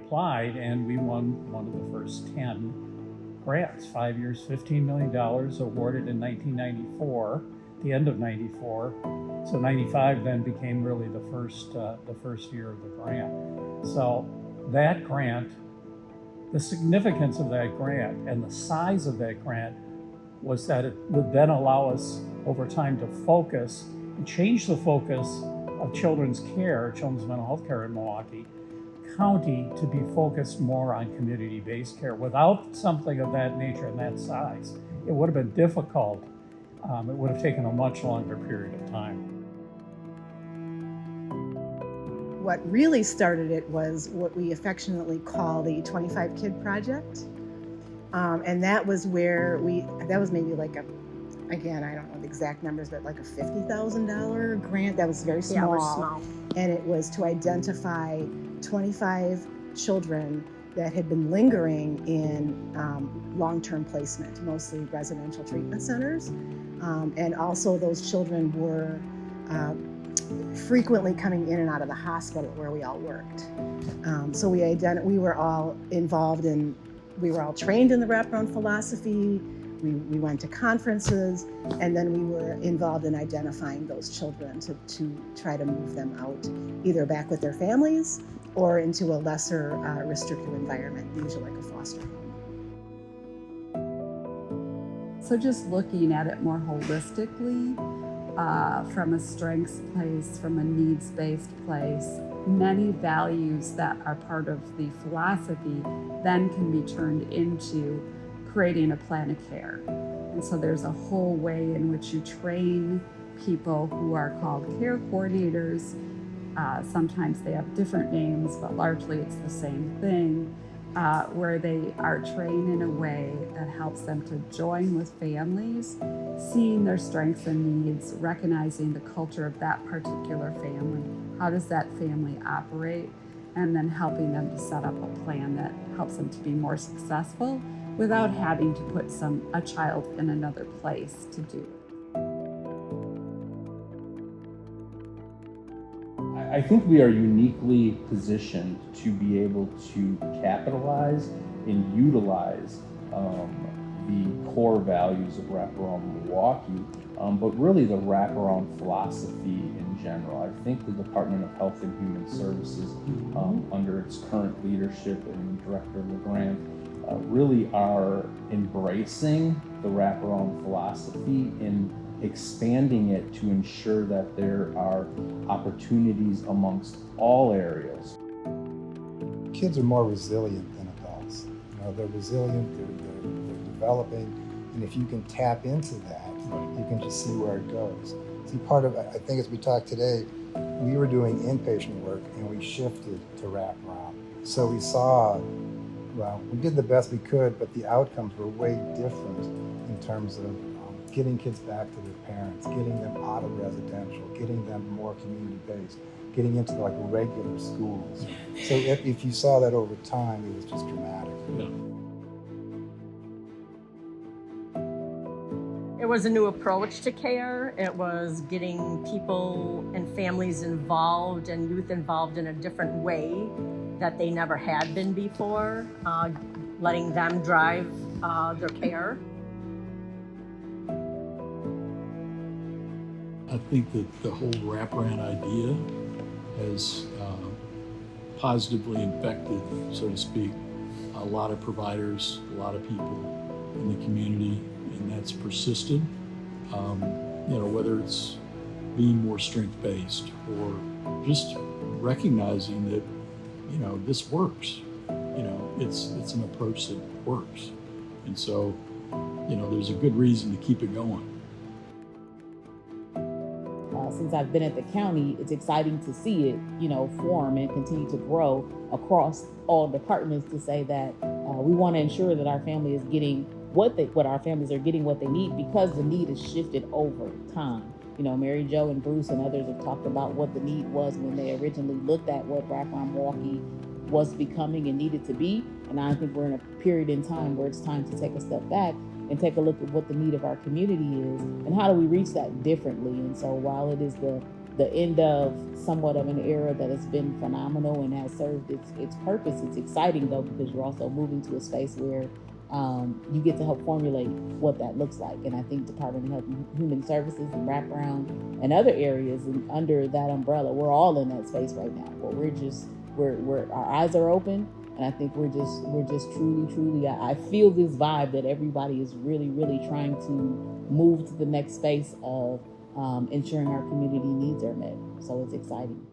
applied, and we won one of the first 10 grants, 5 years, $15 million, awarded in 1994, the end of 94. So 95 then became really the first year of the grant. So that grant, the significance of that grant and the size of that grant was that it would then allow us over time to focus and change the focus of children's mental health care in Milwaukee County to be focused more on community-based care. Without something of that nature and that size, it would have been difficult. It would have taken a much longer period of time. What really started it was what we affectionately call the 25 Kid Project. And that was where that was maybe like again, I don't know the exact numbers, but like a $50,000 grant. That was very small. Yeah, it was small. And it was to identify 25 children that had been lingering in long-term placement, mostly residential treatment centers. And also those children were frequently coming in and out of the hospital where we all worked. So we were all involved we were all trained in the wraparound philosophy. We went to conferences, and then we were involved in identifying those children to try to move them out, either back with their families or into a lesser restrictive environment, usually like a foster home. So just looking at it more holistically, from a strengths place, from a needs-based place, many values that are part of the philosophy then can be turned into creating a plan of care. And so there's a whole way in which you train people who are called care coordinators. Sometimes they have different names, but largely it's the same thing, where they are trained in a way that helps them to join with families, seeing their strengths and needs, recognizing the culture of that particular family. How does that family operate? And then helping them to set up a plan that helps them to be more successful without having to put a child in another place to do it. I think we are uniquely positioned to be able to capitalize and utilize the core values of Wraparound Milwaukee, but really the Wraparound philosophy in general. I think the Department of Health and Human Services, under its current leadership and Director LeGrand, really are embracing the Wraparound philosophy and expanding it to ensure that there are opportunities amongst all areas. Kids are more resilient than adults. They're resilient, they're developing, and if you can tap into that, you can just see where it goes. See, part of, I think as we talked today, we were doing inpatient work and we shifted to wraparound. So we saw, well, we did the best we could, but the outcomes were way different in terms of getting kids back to their parents, getting them out of residential, getting them more community-based, getting into like regular schools. So if you saw that over time, it was just dramatic. Yeah. It was a new approach to care. It was getting people and families involved and youth involved in a different way that they never had been before, letting them drive their care. I think that the whole wraparound idea has positively infected, so to speak, a lot of providers, a lot of people in the community, and that's persisted. Whether it's being more strength-based or just recognizing that, this works. It's an approach that works. And so, there's a good reason to keep it going. Since I've been at the county, it's exciting to see it, form and continue to grow across all departments to say that we want to ensure that our family is getting what our families are getting what they need, because the need has shifted over time. Mary Jo and Bruce and others have talked about what the need was when they originally looked at what Wraparound Milwaukee was becoming and needed to be. And I think we're in a period in time where it's time to take a step back and take a look at what the need of our community is and how do we reach that differently. And so while it is the the end of somewhat of an era that has been phenomenal and has served its purpose. It's exciting though, because you're also moving to a space where you get to help formulate what that looks like. And I think Department of Health and Human Services and Wraparound and other areas and under that umbrella, we're all in that space right now where we're our eyes are open. And I think we're just truly, I feel this vibe that everybody is really, really trying to move to the next space of ensuring our community needs are met. So it's exciting.